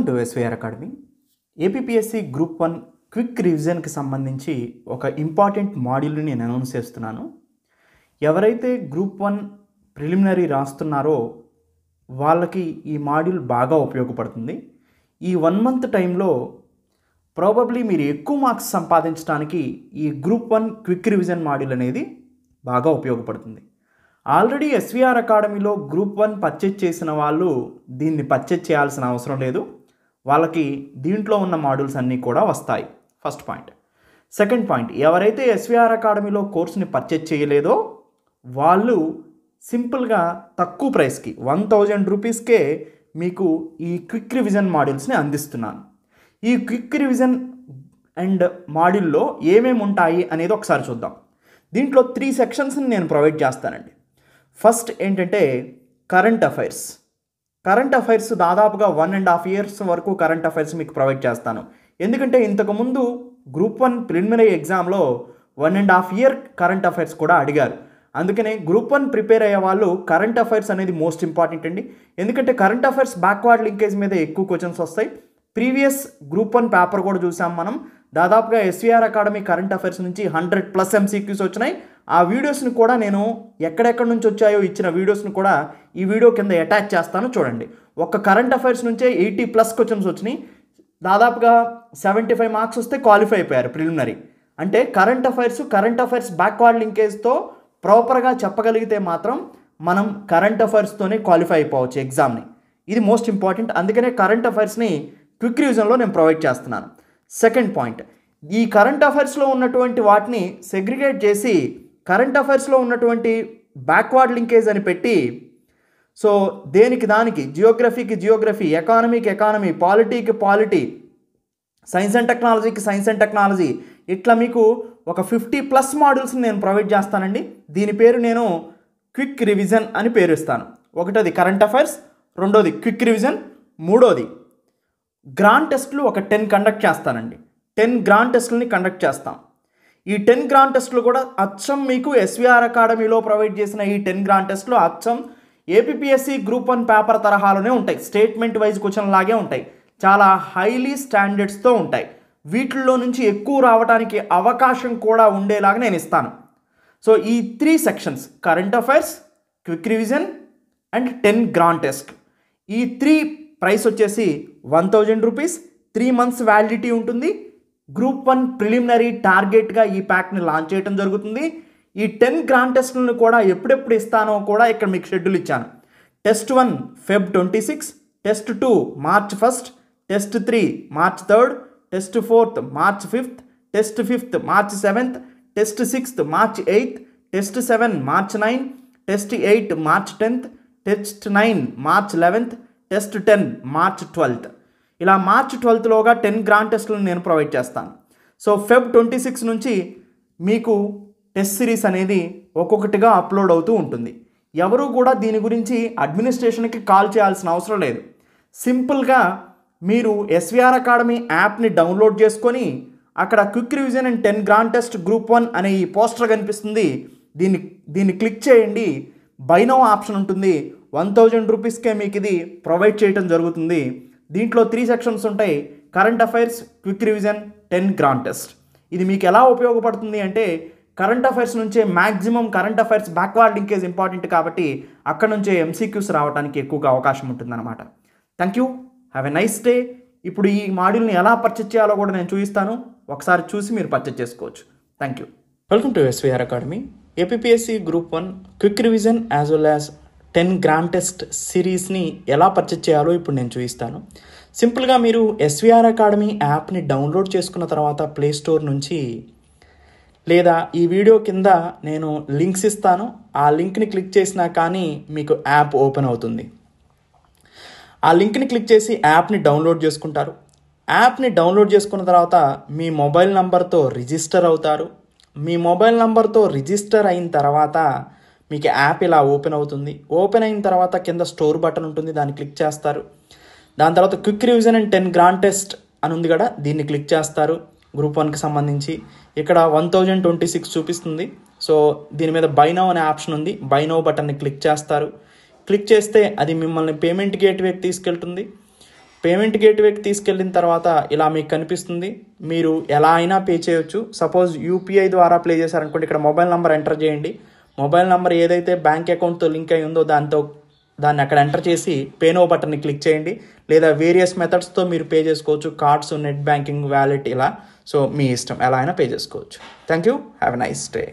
To SVR academy. APPSC group 1 quick రివిజన్కి సంబంధించి ఒక ఇంపార్టెంట్ మాడ్యూల్ని నేను అనౌన్స్ చేస్తున్నాను. ఎవరైతే గ్రూప్ 1 ప్రిలిమినరీ రాస్తున్నారో వాళ్ళకి ఈ మాడ్యూల్ బాగా ఉపయోగపడుతుంది. ఈ 1 మంత్ టైంలో ప్రాబబ్లీ మీరు ఎక్కువ మార్క్స్ సంపాదించడానికి ఈ గ్రూప్ 1 క్విక్ రివిజన్ మాడ్యూల్ అనేది బాగా ఉపయోగపడుతుంది. ఆల్రెడీ ఎస్వీఆర్ అకాడమీలో గ్రూప్ 1 పర్చేజ్ చేసిన వాళ్ళు దీన్ని పర్చేజ్ చేయాల్సిన అవసరం లేదు. వాళ్ళకి దీంట్లో ఉన్న మాడ్యూల్స్ అన్నీ కూడా వస్తాయి. First point. సెకండ్ పాయింట్, ఎవరైతే ఎస్వీఆర్ అకాడమీలో కోర్సుని పర్చేజ్ చేయలేదో వాళ్ళు సింపుల్గా తక్కువ ప్రైస్కి 1000 రూపీస్కే మీకు ఈ క్విక్ రివిజన్ మాడ్యూల్స్ని అందిస్తున్నాను. ఈ క్విక్ రివిజన్ అండ్ మాడ్యూల్లో ఏమేమి ఉంటాయి అనేది ఒకసారి చూద్దాం. దీంట్లో 3 సెక్షన్స్ని నేను ప్రొవైడ్ చేస్తానండి. ఫస్ట్ ఏంటంటే కరెంట్ అఫైర్స్. కరెంట్ అఫైర్స్ దాదాపుగా 1.5 years వరకు కరెంట్ అఫైర్స్ మీకు ప్రొవైడ్ చేస్తాను. ఎందుకంటే ఇంతకుముందు గ్రూప్ 1 ప్రిలిమినరీ ఎగ్జామ్లో 1.5 year కరెంట్ అఫైర్స్ కూడా అడిగారు. అందుకనే గ్రూప్ 1 ప్రిపేర్ అయ్యే వాళ్ళు కరెంట్ అఫైర్స్ అనేది మోస్ట్ ఇంపార్టెంట్ అండి. ఎందుకంటే కరెంట్ అఫైర్స్ బ్యాక్వర్డ్ లింకేజ్ మీద ఎక్కువ క్వశ్చన్స్ వస్తాయి. ప్రీవియస్ గ్రూప్ 1 పేపర్ కూడా చూసాం మనం. దాదాపుగా ఎస్వీఆర్ అకాడమీ కరెంట్ అఫైర్స్ నుంచి 100+ MCQs వచ్చినాయి. ఆ వీడియోస్ని కూడా నేను ఎక్కడెక్కడి నుంచి వచ్చాయో ఇచ్చిన వీడియోస్ని కూడా ఈ వీడియో కింద అటాచ్ చేస్తాను, చూడండి. ఒక్క కరెంట్ అఫైర్స్ నుంచే 80+ క్వశ్చన్స్ వచ్చినాయి. దాదాపుగా 75 మార్క్స్ వస్తే క్వాలిఫై అయిపోయారు ప్రిలిమినరీ. అంటే కరెంట్ అఫైర్స్ బ్యాక్వర్డ్ లింకేజ్తో ప్రాపర్గా చెప్పగలిగితే మాత్రం మనం కరెంట్ అఫైర్స్తోనే క్వాలిఫై అయిపోవచ్చు ఎగ్జామ్ని. ఇది మోస్ట్ ఇంపార్టెంట్. అందుకనే కరెంట్ అఫైర్స్ని క్విక్ రివిజన్లో నేను ప్రొవైడ్ చేస్తున్నాను. సెకండ్ పాయింట్, ఈ కరెంట్ అఫైర్స్లో ఉన్నటువంటి వాటిని సెగ్రిగేట్ చేసి కరెంట్ అఫైర్స్లో ఉన్నటువంటి బ్యాక్వర్డ్ లింకేజ్ అని పెట్టి, సో దేనికి దానికి, జియోగ్రఫీకి జియోగ్రఫీ, ఎకానమీకి ఎకానమీ, పాలిటీకి పాలిటీ, సైన్స్ అండ్ టెక్నాలజీ, ఇట్లా మీకు ఒక 50+ మాడ్యూల్స్ని నేను ప్రొవైడ్ చేస్తానండి. దీని పేరు నేను క్విక్ రివిజన్ అని పేరు ఇస్తాను. ఒకటోది కరెంట్ అఫైర్స్, రెండోది క్విక్ రివిజన్, మూడోది గ్రాండ్ టెస్ట్లు ఒక 10 కండక్ట్ చేస్తానండి. 10 గ్రాండ్ టెస్ట్లని కండక్ట్ చేస్తాం. ఈ 10 గ్రాండ్ టెస్ట్లు కూడా అచ్చం మీకు ఎస్వీఆర్ అకాడమీలో ప్రొవైడ్ చేసిన ఈ 10 గ్రాండ్ టెస్ట్లు అచ్చం ఏపీపీఎస్సీ గ్రూప్ 1 పేపర్ తరహాలోనే ఉంటాయి. స్టేట్మెంట్ వైజ్ క్వశ్చన్ లాగే ఉంటాయి. చాలా హైలీ స్టాండర్డ్స్తో ఉంటాయి. వీటిల్లో నుంచి ఎక్కువ రావడానికి అవకాశం కూడా ఉండేలాగా నేను ఇస్తాను. సో ఈ 3 sections, current affairs, quick revision and 10 grand test, ఈ 3 ప్రైస్ వచ్చేసి 1000 రూపీస్. 3 months వ్యాలిడిటీ ఉంటుంది. గ్రూప్ 1 ప్రిలిమినరీ టార్గెట్గా ఈ ప్యాక్ని లాంచ్ చేయడం జరుగుతుంది. ఈ 10 గ్రాండ్ టెస్ట్లను కూడా ఎప్పుడెప్పుడు ఇస్తానో కూడా ఇక్కడ మీకు షెడ్యూల్ ఇచ్చాను. Test 1 Feb 26, test 2 March 1, test 3 March 3, test 4 March 5, test 5 March 7, test 6 March 8, test 7 March 9, test 8 March 10, test 9 March 11, test 10 March 12. ఇలా March 12లోగా 10 గ్రాండ్ టెస్ట్లను నేను ప్రొవైడ్ చేస్తాను. సో Feb 26 నుంచి మీకు టెస్ట్ సిరీస్ అనేది ఒక్కొక్కటిగా అప్లోడ్ అవుతూ ఉంటుంది. ఎవరు కూడా దీని గురించి అడ్మినిస్ట్రేషన్కి కాల్ చేయాల్సిన అవసరం లేదు. సింపుల్గా మీరు ఎస్వీఆర్ అకాడమీ యాప్ని డౌన్లోడ్ చేసుకొని అక్కడ quick revision and 10 grand test group 1 అనే ఈ పోస్టర్ కనిపిస్తుంది. దీన్ని క్లిక్ చేయండి. బై నౌ ఆప్షన్ ఉంటుంది. 1000 రూపీస్కే మీకు ఇది ప్రొవైడ్ చేయడం జరుగుతుంది. దీంట్లో 3 సెక్షన్స్ ఉంటాయి. Current affairs, quick revision, 10 grand test. ఇది మీకు ఎలా ఉపయోగపడుతుంది అంటే కరెంట్ అఫైర్స్ నుంచే maximum current affairs backward linkage important కాబట్టి అక్కడ నుంచే MCQs రావడానికి ఎక్కువగా అవకాశం ఉంటుందన్నమాట. Thank you, have a nice day. ఇప్పుడు ఈ మాడ్యూల్ని ఎలా పర్చేజ్ చేయాలో కూడా నేను చూపిస్తాను. ఒకసారి చూసి మీరు పర్చేజ్ చేసుకోవచ్చు. Thank you. Welcome to SVR academy. APPSC group 1 quick revision as well as 10 grand test సిరీస్ని ఎలా పర్చేజ్ చేయాలో ఇప్పుడు నేను చూపిస్తాను. సింపుల్గా మీరు ఎస్వీఆర్ అకాడమీ యాప్ని డౌన్లోడ్ చేసుకున్న తర్వాత ప్లే స్టోర్ నుంచి, లేదా ఈ వీడియో కింద నేను లింక్స్ ఇస్తాను, ఆ లింక్ని క్లిక్ చేసినా కానీ మీకు యాప్ ఓపెన్ అవుతుంది. ఆ లింక్ని క్లిక్ చేసి యాప్ని డౌన్లోడ్ చేసుకుంటారు. యాప్ని డౌన్లోడ్ చేసుకున్న తర్వాత మీ మొబైల్ నంబర్తో రిజిస్టర్ అవుతారు. మీ మొబైల్ నంబర్తో రిజిస్టర్ అయిన తర్వాత మీకు యాప్ ఇలా ఓపెన్ అవుతుంది. ఓపెన్ అయిన తర్వాత కింద స్టోర్ బటన్ ఉంటుంది, దాన్ని క్లిక్ చేస్తారు. దాని తర్వాత quick revision and 10 grand test అని ఉంది కదా, దీన్ని క్లిక్ చేస్తారు. గ్రూప్ 1కి సంబంధించి ఇక్కడ 1026 చూపిస్తుంది. సో దీని మీద బై నౌ అనే ఆప్షన్ ఉంది. బై నౌ బటన్ని క్లిక్ చేస్తారు. క్లిక్ చేస్తే అది మిమ్మల్ని పేమెంట్ గేట్వేకి తీసుకెళ్తుంది. పేమెంట్ గేట్వేకి తీసుకెళ్ళిన తర్వాత ఇలా మీకు కనిపిస్తుంది. మీరు ఎలా అయినా పే చేయొచ్చు. సపోజ్ యూపీఐ ద్వారా ప్లే చేశారనుకోండి, ఇక్కడ మొబైల్ నెంబర్ ఎంటర్ చేయండి. మొబైల్ నెంబర్ ఏదైతే బ్యాంక్ అకౌంట్తో లింక్ అయి ఉందో దాన్ని అక్కడ ఎంటర్ చేసి పే నో బటన్ని క్లిక్ చేయండి. లేదా వేరియస్ మెథడ్స్తో మీరు పే చేసుకోవచ్చు. కార్డ్స్, నెట్ బ్యాంకింగ్, వ్యాలెట్ ఇలా. సో మీ ఇష్టం, ఎలా అయినా పే చేసుకోవచ్చు. Thank you. Have a nice day.